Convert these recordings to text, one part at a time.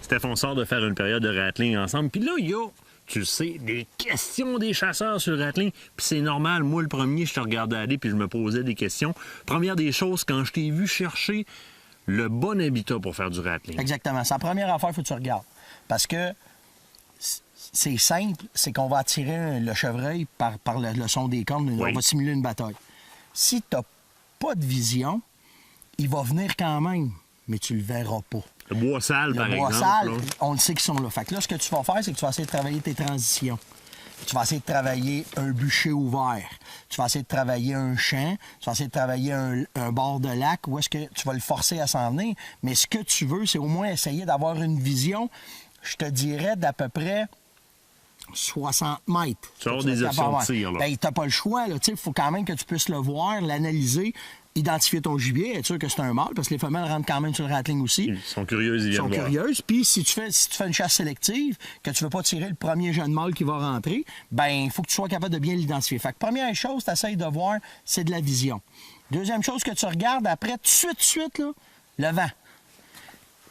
Steph, on sort de faire une période de rattling ensemble. Puis là, il y a, tu le sais, des questions des chasseurs sur le rattling. Puis c'est normal. Moi, le premier, je te regardais aller puis je me posais des questions. Première des choses, quand je t'ai vu chercher le bon habitat pour faire du rattling. Exactement. C'est la première affaire, il faut que tu regardes. Parce que c'est simple, c'est qu'on va attirer le chevreuil par le son des cornes. Oui. On va simuler une bataille. Si tu n'as pas de vision, il va venir quand même, mais tu le verras pas. Le bois sale, par Le bois exemple. sale, là. on le sait qu'ils sont là. Fait que là, ce que tu vas faire, c'est que tu vas essayer de travailler tes transitions. Tu vas essayer de travailler un bûcher ouvert. Tu vas essayer de travailler un champ. Tu vas essayer de travailler un bord de lac où est-ce que tu vas le forcer à s'en venir. Mais ce que tu veux, c'est au moins essayer d'avoir une vision, je te dirais, d'à peu près 60 mètres. Tu vas avoir des options de tir, là. Bien, t'as pas le choix. Il faut quand même que tu puisses le voir, l'analyser, identifier ton gibier, être sûr que c'est un mâle, parce que les femelles rentrent quand même sur le rattling aussi. Ils sont curieuses, ils Ils sont viennent voir. curieuses. Puis si tu fais une chasse sélective, que tu veux pas tirer le premier jeune mâle qui va rentrer, ben il faut que tu sois capable de bien l'identifier. Fait que première chose, tu essaies de voir, c'est de la vision. Deuxième chose que tu regardes après, tout de suite, là, le vent.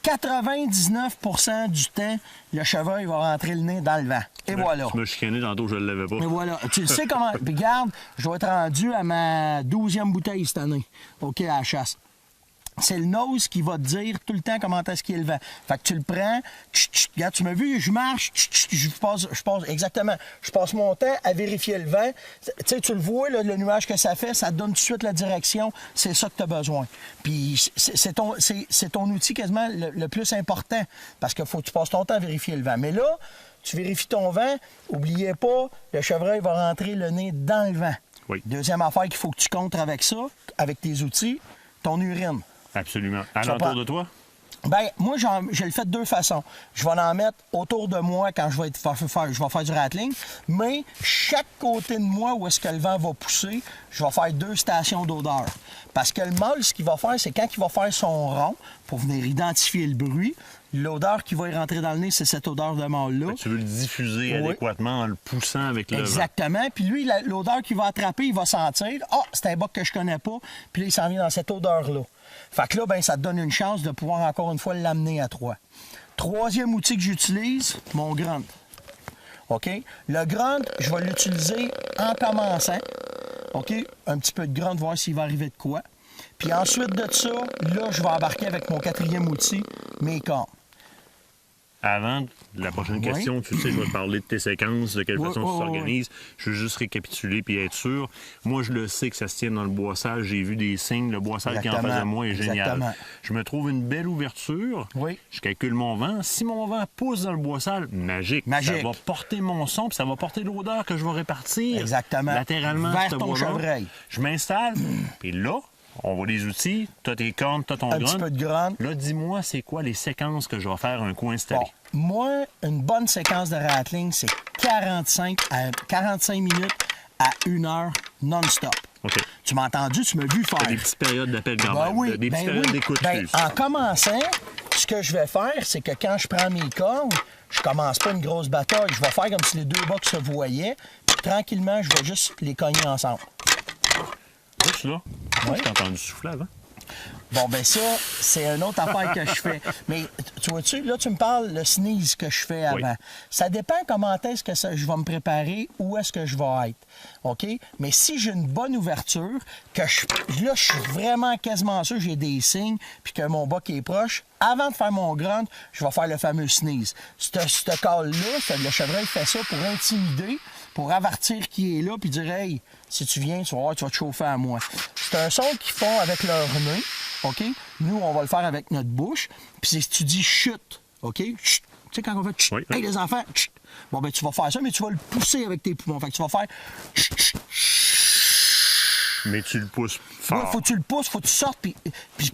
99% du temps, le chevreuil va rentrer le nez dans le vent. Et voilà. Tu m'as chicané tantôt, je ne l'avais pas. Et voilà. Tu le sais comment. Puis regarde, je dois être rendu à ma 12e bouteille cette année, OK, à la chasse. C'est le nose qui va te dire tout le temps comment est-ce qu'il est le vent. Fait que tu le prends, regarde, tu m'as vu, je marche, je passe, exactement, je passe mon temps à vérifier le vent. Tu sais, tu le vois, là, le nuage que ça fait, ça te donne tout de suite la direction, c'est ça que tu as besoin. Puis c'est ton outil quasiment le plus important, parce qu'il faut que tu passes ton temps à vérifier le vent. Mais là, tu vérifies ton vent, oubliez pas, le chevreuil va rentrer le nez dans le vent. Oui. Deuxième affaire qu'il faut que tu contres avec ça, avec tes outils, ton urine. Absolument. Alentour de toi? Bien, moi, je le fais de deux façons. Je vais en mettre autour de moi quand je vais faire du rattling, mais chaque côté de moi où est-ce que le vent va pousser, je vais faire 2 stations d'odeur. Parce que le mâle, ce qu'il va faire, c'est quand il va faire son rond pour venir identifier le bruit, l'odeur qui va y rentrer dans le nez, c'est cette odeur de mâle-là. Tu veux le diffuser adéquatement en le poussant avec le vent. Exactement. Puis lui, l'odeur qu'il va attraper, il va sentir « Ah, c'est un boc que je connais pas. » Puis là, il s'en vient dans cette odeur-là. Fait que là, ben, ça te donne une chance de pouvoir encore une fois l'amener à toi. Troisième outil que j'utilise, mon grunt. OK? Le grunt, je vais l'utiliser en commençant. OK? Un petit peu de grunt, voir s'il va arriver de quoi. Puis ensuite de ça, là, je vais embarquer avec mon 4e outil, mes cornes. Avant la prochaine question, tu sais, je vais te parler de tes séquences, de quelle façon tu t'organises. Je veux juste récapituler puis être sûr. Moi, je le sais que ça se tient dans le bois sale. J'ai vu des signes. Le bois sale qui est en face de moi est génial. Exactement. Je me trouve une belle ouverture. Oui. Je calcule mon vent. Si mon vent pousse dans le bois sale, magique. Ça va porter mon son puis ça va porter l'odeur que je vais répartir. Exactement. Latéralement Vers ce ton bois-là. chevreuil. Je m'installe. Puis là, on voit les outils. Tu as tes cornes, tu as ton Un grunt. petit peu de grunt. Là, dis-moi, c'est quoi les séquences que je vais faire un coup installé? Bon, moi, une bonne séquence de rattling, c'est 45 minutes à 1 heure non-stop. OK. Tu m'as entendu, tu m'as vu faire. Des petites périodes d'appel quand Ben même. oui, Des petites ben périodes oui. d'écoute. Ben, en commençant, ce que je vais faire, c'est que quand je prends mes cornes, je commence pas une grosse bataille. Je vais faire comme si les 2 bocs se voyaient. Puis tranquillement, je vais juste les cogner ensemble. Tu là? Oui. Je t'ai entendu souffler avant. Bon, ben ça, c'est une autre affaire que je fais. Mais tu vois-tu, là, tu me parles le sneeze que je fais avant. Oui. Ça dépend comment est-ce que je vais me préparer, où est-ce que je vais être. OK? Mais si j'ai une bonne ouverture, là, je suis vraiment quasiment sûr que j'ai des signes, puis que mon boc est proche, avant de faire mon grunt, je vais faire le fameux sneeze. Ce call-là, le chevreuil fait ça pour intimider, pour avertir qui est là, puis dire « Hey, si tu viens, tu vas voir, tu vas te chauffer à moi. » C'est un son qu'ils font avec leur nez, OK? Nous, on va le faire avec notre bouche. Puis si tu dis « chut », OK? Chut. Tu sais, quand on fait « chut Oui. » hey, les enfants, chut. Bon, ben tu vas faire ça, mais tu vas le pousser avec tes poumons. Fait que tu vas faire « chut, chut, chut. » Mais tu le pousses fort. Oui, faut que tu le pousses, faut que tu sortes. Puis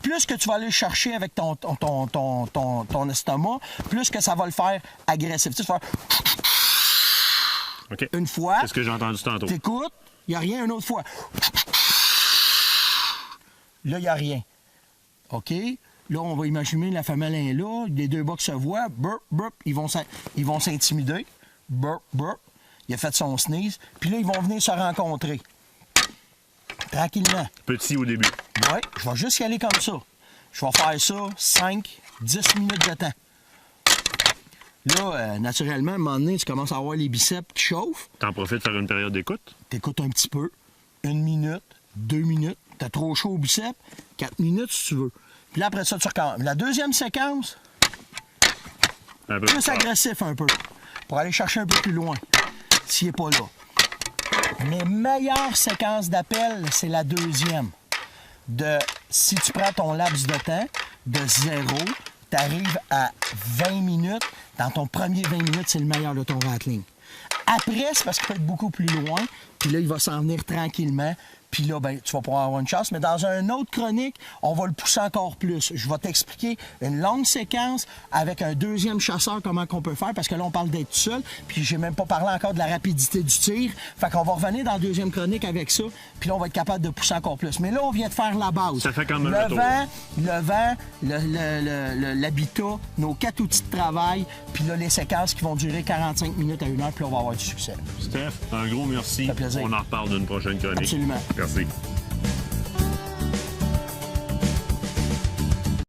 plus que tu vas aller le chercher avec ton estomac, plus que ça va le faire agressif. Tu sais, tu vas faire OK. une fois. C'est ce que j'ai entendu tantôt. T'écoutes, il n'y a rien une autre fois. Là, il n'y a rien. OK? Là, on va imaginer la femelle est là, les 2 bocs se voient, burp, burp, ils vont s'intimider. Burp, burp. Il a fait son sneeze. Puis là, ils vont venir se rencontrer. Tranquillement. Petit au début. Oui, je vais juste y aller comme ça. Je vais faire ça 5, 10 minutes de temps. Là, naturellement, à un moment donné, tu commences à avoir les biceps qui chauffent. T'en profites de faire une période d'écoute? T'écoutes un petit peu, 1 minute, 2 minutes. T'as trop chaud au biceps, 4 minutes si tu veux. Puis là, après ça, tu recommences. La deuxième séquence, plus agressif un peu, pour aller chercher un peu plus loin, s'il n'est pas là. Mes meilleures séquences d'appel, c'est la deuxième. Si tu prends ton laps de temps, de 0, tu arrives à 20 minutes. Dans ton premier 20 minutes, c'est le meilleur de ton rattling. Après, c'est parce qu'il peut être beaucoup plus loin. Puis là, il va s'en venir tranquillement. Puis là, ben, tu vas pouvoir avoir une chance. Mais dans une autre chronique, on va le pousser encore plus. Je vais t'expliquer une longue séquence avec un deuxième chasseur, comment qu'on peut faire. Parce que là, on parle d'être tout seul. Puis j'ai même pas parlé encore de la rapidité du tir. Fait qu'on va revenir dans la deuxième chronique avec ça. Puis là, on va être capable de pousser encore plus. Mais là, on vient de faire la base. Ça fait quand même le vent, l'habitat, nos 4 outils de travail. Puis là, les séquences qui vont durer 45 minutes à 1 heure. Puis là, on va avoir du succès. Steph, un gros merci. Ça fait plaisir. On en reparle d'une prochaine chronique. Absolument. Merci.